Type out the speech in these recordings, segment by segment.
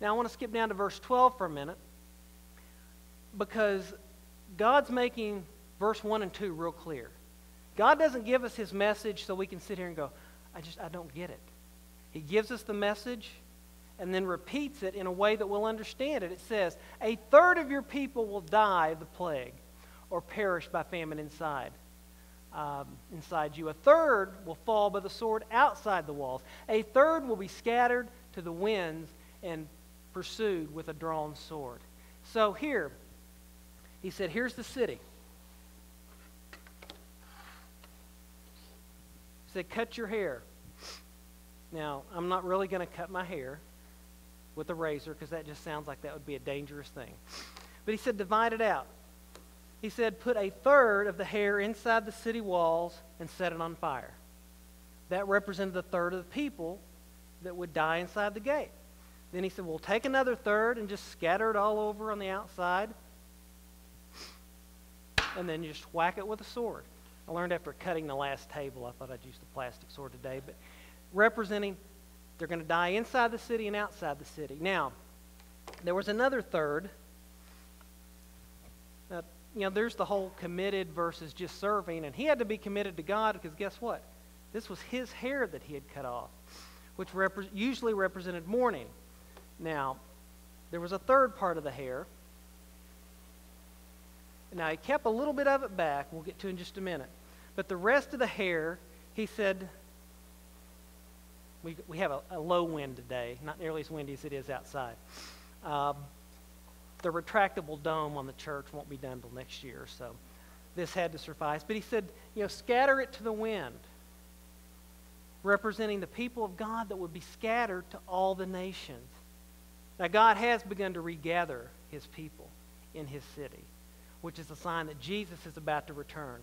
Now I want to skip down to verse 12 for a minute, because God's making verse 1 and 2 real clear. God doesn't give us his message so we can sit here and go, I don't get it. He gives us the message and then repeats it in a way that we'll understand it. It says, a third of your people will die of the plague or perish by famine inside you. A third will fall by the sword outside the walls. A third will be scattered to the winds and pursued with a drawn sword. So here, he said, here's the city. He said, cut your hair. Now, I'm not really going to cut my hair with a razor, because that just sounds like that would be a dangerous thing. But he said, divide it out. He said, put a third of the hair inside the city walls and set it on fire. That represented the third of the people that would die inside the gate. Then he said, well, take another third and just scatter it all over on the outside, and then just whack it with a sword. I learned after cutting the last table, I thought I'd use the plastic sword today, but representing they're going to die inside the city and outside the city. Now, there was another third. There's the whole committed versus just serving, and he had to be committed to God because guess what? This was his hair that he had cut off, which usually represented mourning. Now, there was a third part of the hair. Now, he kept a little bit of it back. We'll get to in just a minute. But the rest of the hair, he said, we have a low wind today, not nearly as windy as it is outside. The retractable dome on the church won't be done till next year, so this had to suffice. But he said, scatter it to the wind, representing the people of God that would be scattered to all the nations. Now, God has begun to regather his people in his city, which is a sign that Jesus is about to return.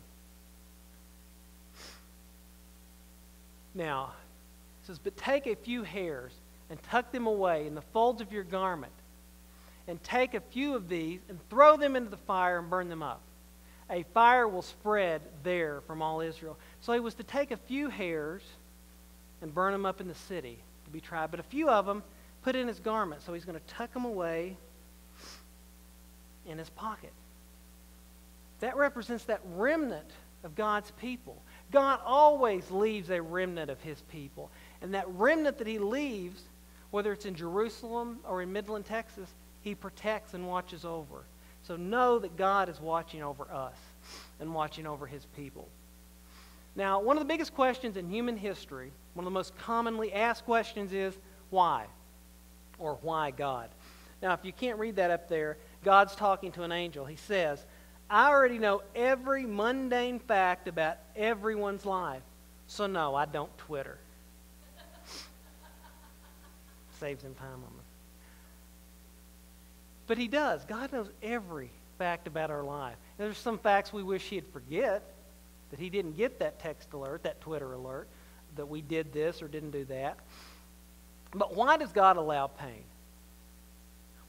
Now, it says, but take a few hairs and tuck them away in the folds of your garment, and take a few of these and throw them into the fire and burn them up. A fire will spread there from all Israel. So he was to take a few hairs and burn them up in the city to be tried, but a few of them put in his garment. So he's going to tuck them away in his pocket. That represents that remnant of God's people. God always leaves a remnant of his people. And that remnant that he leaves, whether it's in Jerusalem or in Midland, Texas, he protects and watches over. So know that God is watching over us and watching over his people. Now, one of the biggest questions in human history, one of the most commonly asked questions is, why? Or why God? Now, if you can't read that up there, God's talking to an angel. He says, I already know every mundane fact about everyone's life. So no, I don't Twitter. Saves him time on this. But he does. God knows every fact about our life. And there's some facts we wish he'd forget, that he didn't get that text alert, that Twitter alert, that we did this or didn't do that. But why does God allow pain?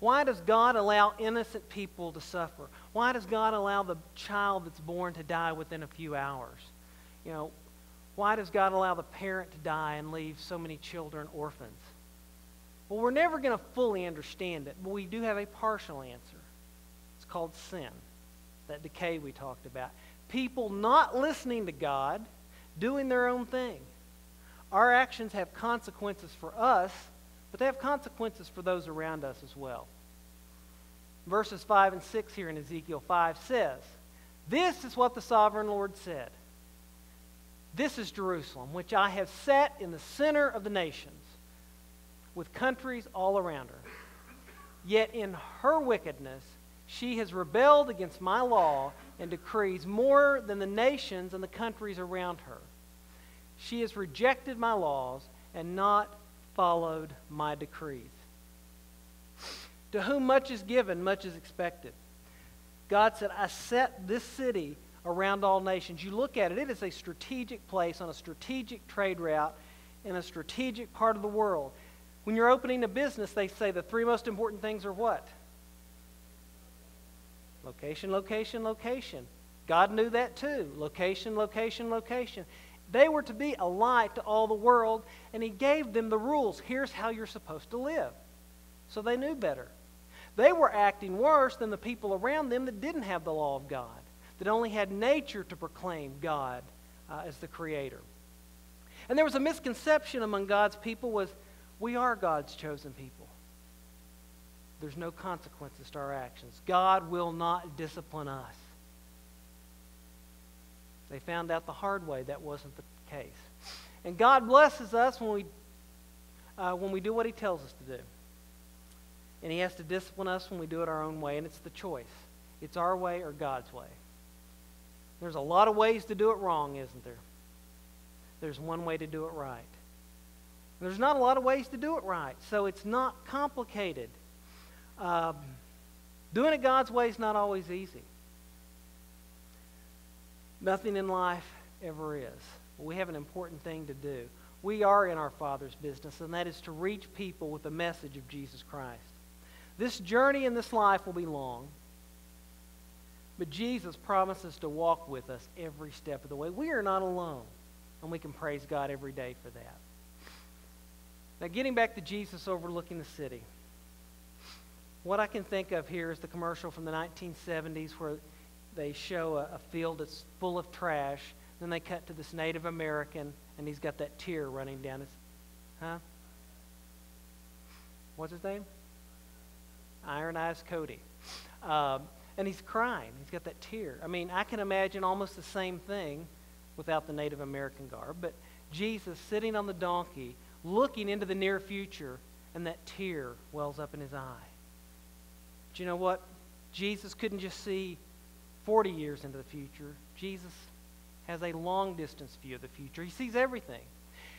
Why does God allow innocent people to suffer? Why does God allow the child that's born to die within a few hours? Why does God allow the parent to die and leave so many children orphans? Well, we're never going to fully understand it, but we do have a partial answer. It's called sin, that decay we talked about. People not listening to God, doing their own thing. Our actions have consequences for us, but they have consequences for those around us as well. Verses 5 and 6 here in Ezekiel 5 says, this is what the sovereign Lord said. This is Jerusalem, which I have set in the center of the nations, with countries all around her. Yet in her wickedness she has rebelled against my law and decrees more than the nations and the countries around her. She has rejected my laws and not followed my decrees. To whom much is given, much is expected. God said, I set this city around all nations. You look at it, it is a strategic place on a strategic trade route in a strategic part of the world. When you're opening a business, they say the three most important things are what? Location, location, location. God knew that too. Location, location, location. They were to be a light to all the world, and he gave them the rules. Here's how you're supposed to live. so they knew better. They were acting worse than the people around them that didn't have the law of God, that only had nature to proclaim God as the Creator. And there was a misconception among God's people was, we are God's chosen people. There's no consequences to our actions. God will not discipline us. They found out the hard way that wasn't the case. And God blesses us when we do what He tells us to do. And He has to discipline us when we do it our own way, and it's the choice. It's our way or God's way. There's a lot of ways to do it wrong, isn't there? There's one way to do it right. There's not a lot of ways to do it right, so it's not complicated. Doing it God's way is not always easy. Nothing in life ever is. We have an important thing to do. We are in our Father's business, and that is to reach people with the message of Jesus Christ. This journey in this life will be long, but Jesus promises to walk with us every step of the way. We are not alone, and we can praise God every day for that. Now, getting back to Jesus overlooking the city, what I can think of here is the commercial from the 1970s where they show a field that's full of trash. Then they cut to this Native American, and he's got that tear running down his... What's his name? Iron Eyes Cody. And he's crying. He's got that tear. I mean, I can imagine almost the same thing without the Native American garb. But Jesus sitting on the donkey, looking into the near future, and that tear wells up in his eye. But you know what? Jesus couldn't just see 40 years into the future. Jesus has a long-distance view of the future. He sees everything.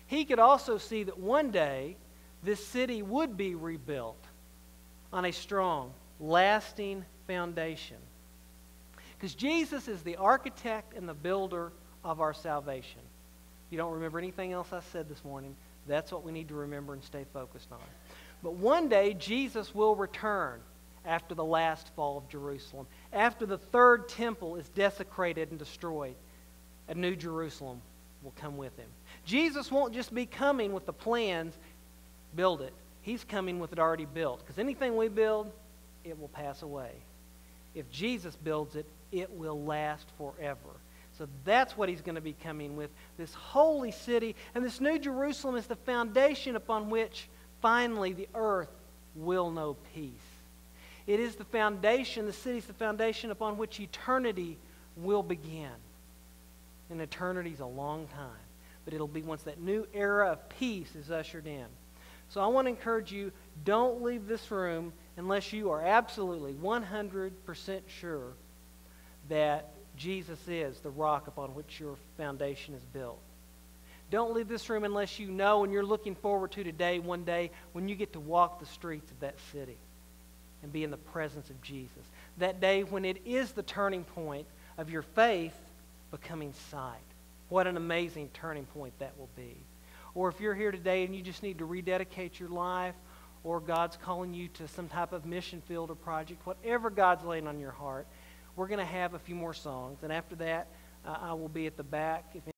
He could also see that one day this city would be rebuilt on a strong, lasting foundation. Because Jesus is the architect and the builder of our salvation. If you don't remember anything else I said this morning, that's what we need to remember and stay focused on. But one day, Jesus will return after the last fall of Jerusalem. After the third temple is desecrated and destroyed, a new Jerusalem will come with him. Jesus won't just be coming with the plans, build it. He's coming with it already built. Because anything we build, it will pass away. If Jesus builds it, it will last forever. So that's what he's going to be coming with, this holy city. And this new Jerusalem is the foundation upon which finally the earth will know peace. It is the foundation, the city is the foundation upon which eternity will begin. And eternity is a long time. But it'll be once that new era of peace is ushered in. So I want to encourage you, don't leave this room unless you are absolutely 100% sure that Jesus is the rock upon which your foundation is built. Don't leave this room unless you know and you're looking forward to today, one day, when you get to walk the streets of that city and be in the presence of Jesus. That day when it is the turning point of your faith becoming sight. What an amazing turning point that will be. Or if you're here today and you just need to rededicate your life, or God's calling you to some type of mission field or project, whatever God's laying on your heart, we're going to have a few more songs. And after that, I will be at the back. If